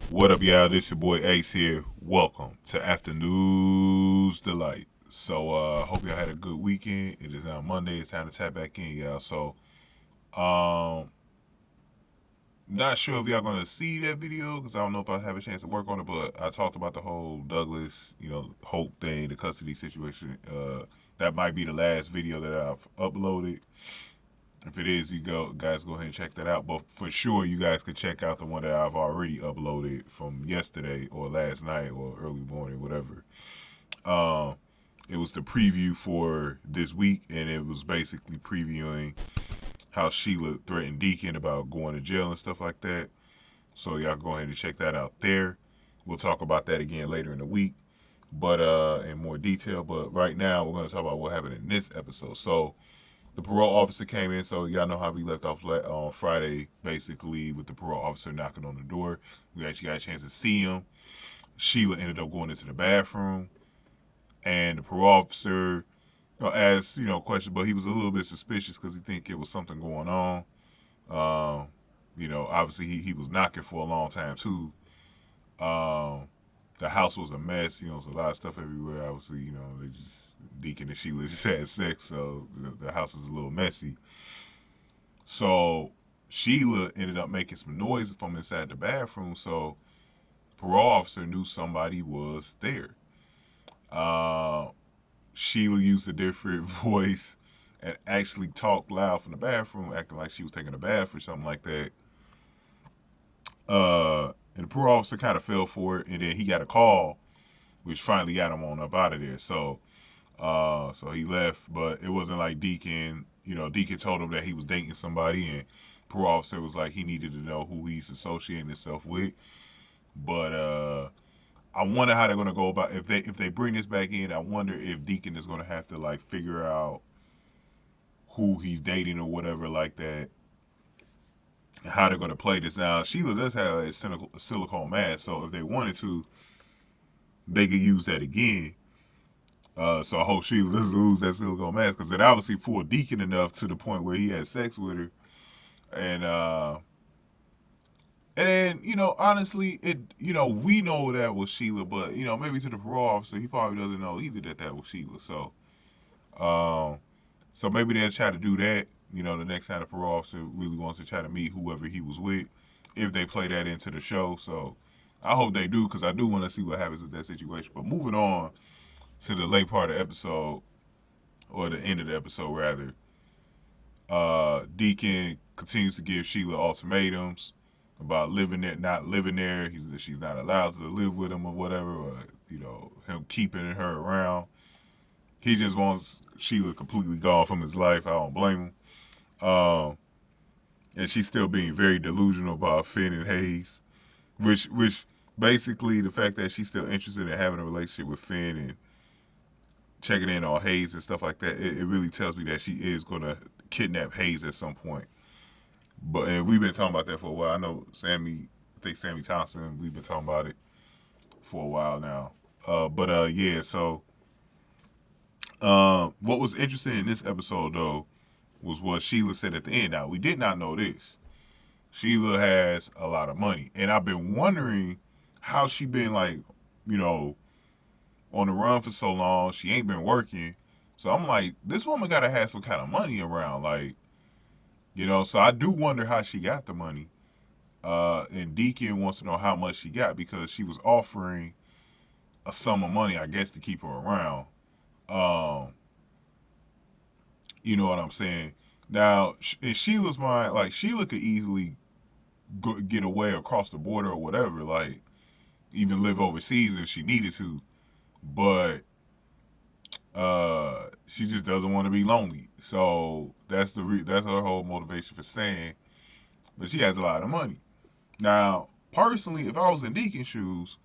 What up, y'all? This your boy Ace here. Welcome to Afternoons Delight. So, hope y'all had a good weekend. It is now Monday. It's time to tap back in, y'all. So, um, not sure if y'all gonna see that video because I don't know if I have a chance to work on it. But I talked about the whole Douglas, Hope thing, the custody situation. That might be the last video that I've uploaded. If it is, guys go ahead and check that out. But for sure, you guys can check out the one that I've already uploaded from yesterday or last night or early morning, whatever. Um, it was the preview for this week, and it was basically previewing how Sheila threatened Deacon about going to jail and stuff like that. So y'all go ahead and check that out there. We'll talk about that again later in the week, but in more detail. But right now, we're going to talk about what happened in this episode. So the parole officer came in, so y'all know how we left off on Friday, basically, with the parole officer knocking on the door. We actually got a chance to see him. Sheila ended up going into the bathroom, and the parole officer asked, questions, but he was a little bit suspicious because he think it was something going on. Obviously he was knocking for a long time too. The house was a mess. There's a lot of stuff everywhere. Obviously, they just Deacon and Sheila just had sex, so the house is a little messy. So Sheila ended up making some noise from inside the bathroom, so the parole officer knew somebody was there. Sheila used a different voice and actually talked loud from the bathroom, acting like she was taking a bath or something like that. And the parole officer kind of fell for it, and then he got a call, which finally got him on up out of there. So he left, but it wasn't like Deacon. Deacon told him that he was dating somebody, and parole officer was like he needed to know who he's associating himself with. But I wonder how they're gonna go about if they bring this back in. I wonder if Deacon is gonna have to like figure out who he's dating or whatever like that. How they're gonna play this now? Sheila does have a silicone mask, so if they wanted to, they could use that again. So I hope Sheila doesn't lose that silicone mask because it obviously fooled Deacon enough to the point where he had sex with her, and then honestly, we know that was Sheila, but maybe to the parole officer, he probably doesn't know either that was Sheila. So maybe they'll try to do that. The next time the parole officer really wants to try to meet whoever he was with, if they play that into the show. So I hope they do because I do want to see what happens with that situation. But moving on to the late part of the episode, or the end of the episode rather, Deacon continues to give Sheila ultimatums about living there, not living there. She's not allowed to live with him or whatever, or him keeping her around. He just wants Sheila completely gone from his life. I don't blame him. And she's still being very delusional about Finn and Hayes, which basically the fact that she's still interested in having a relationship with Finn and checking in on Hayes and stuff like that, it really tells me that she is going to kidnap Hayes at some point. And we've been talking about that for a while. I know Sammy Thompson, we've been talking about it for a while now. Yeah, so what was interesting in this episode, though, was what Sheila said at the end. Now, we did not know this. Sheila has a lot of money. And I've been wondering how she been, like, on the run for so long. She ain't been working. So I'm like, this woman got to have some kind of money around. Like, so I do wonder how she got the money. And Deacon wants to know how much she got because she was offering a sum of money, I guess, to keep her around. You know what I'm saying? Now, in Sheila's mind, like, Sheila could easily get away across the border or whatever, like, even live overseas if she needed to. But she just doesn't want to be lonely. So that's that's her whole motivation for staying. But she has a lot of money. Now, personally, if I was in Deacon's shoes,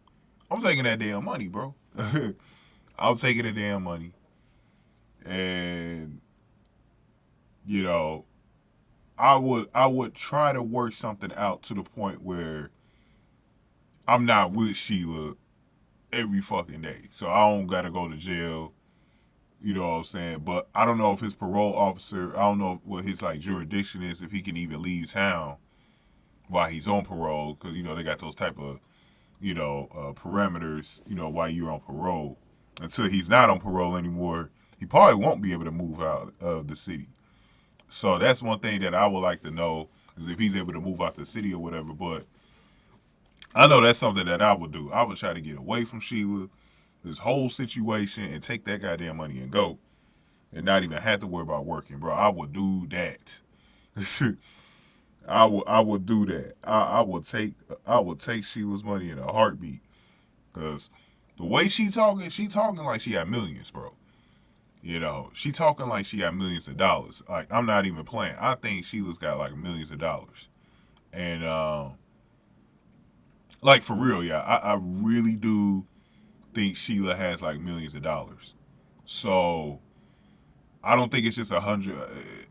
I'm taking that damn money, bro. I'm taking the damn money. And I would try to work something out to the point where I'm not with Sheila every fucking day. So I don't gotta go to jail. You know what I'm saying? But I don't know if his parole officer, I don't know what his like jurisdiction is, if he can even leave town while he's on parole, because they got those type of parameters, while you're on parole. Until he's not on parole anymore, he probably won't be able to move out of the city. So that's one thing that I would like to know, is if he's able to move out the city or whatever. But I know that's something that I would do. I would try to get away from Sheila, this whole situation, and take that goddamn money and go, and not even have to worry about working, bro. I would do that. I would do that. I would take Sheila's money in a heartbeat, because the way she talking like she got millions, bro. She talking like she got millions of dollars. Like, I'm not even playing. I think Sheila's got like millions of dollars, and like, for real, yeah, I really do think Sheila has like millions of dollars. So I don't think it's just 100.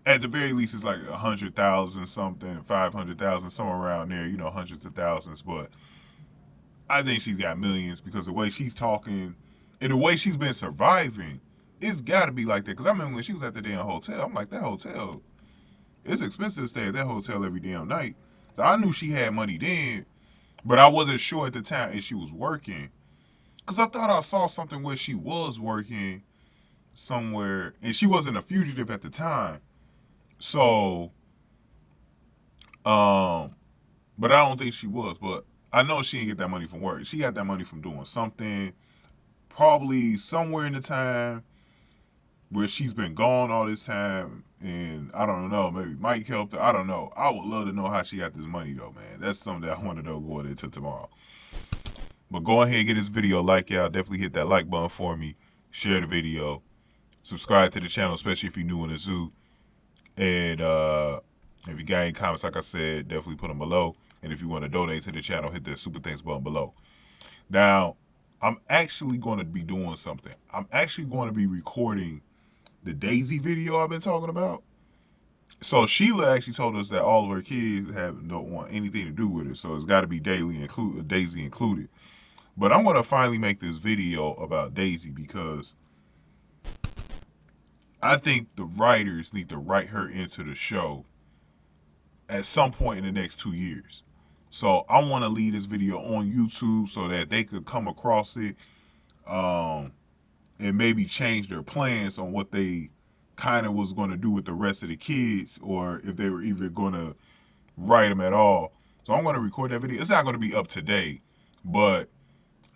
At the very least, it's like 100,000 something, 500,000, somewhere around there. Hundreds of thousands. But I think she's got millions, because the way she's talking and the way she's been surviving, it's got to be like that. Because I remember when she was at the damn hotel, I'm like, that hotel, it's expensive to stay at that hotel every damn night. So I knew she had money then, but I wasn't sure at the time if she was working. Because I thought I saw something where she was working somewhere, and she wasn't a fugitive at the time. So, but I don't think she was. But I know she didn't get that money from work. She got that money from doing something, probably somewhere in the time where she's been gone all this time. And I don't know, maybe Mike helped her. I don't know. I would love to know how she got this money, though, man. That's something that I want to know going into tomorrow. But go ahead and get this video a like, y'all. Definitely hit that like button for me. Share the video. Subscribe to the channel, especially if you're new in the zoo. And if you got any comments, like I said, definitely put them below. And if you want to donate to the channel, hit the super thanks button below. Now, I'm actually going to be doing something. I'm actually going to be recording the Daisy video I've been talking about. So Sheila actually told us that all of her kids don't want anything to do with it. So it's got to be Daisy included. But I'm going to finally make this video about Daisy, because I think the writers need to write her into the show at some point in the next 2 years. So I want to leave this video on YouTube so that they could come across it, and maybe change their plans on what they kind of was going to do with the rest of the kids, or if they were even going to write them at all. So I'm going to record that video. It's not going to be up today, but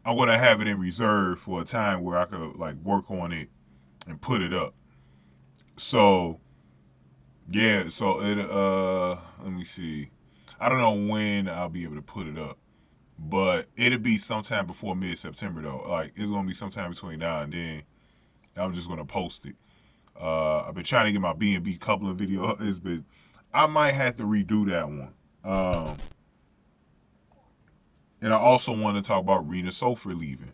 I'm going to have it in reserve for a time where I could like work on it and put it up. So yeah, so it let me see. I don't know when I'll be able to put it up, but it'll be sometime before mid-September though. Like, it's gonna be sometime between now and then. I'm just gonna post it. I've been trying to get my B&B coupling video. I might have to redo that one. And I also want to talk about Rena Sofer leaving,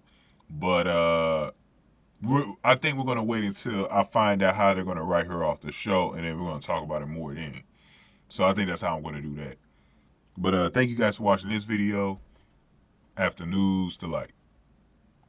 but I think we're gonna wait until I find out how they're gonna write her off the show, and then we're gonna talk about it more then. So I think that's how I'm gonna do that. But thank you guys for watching this video. After News Delight.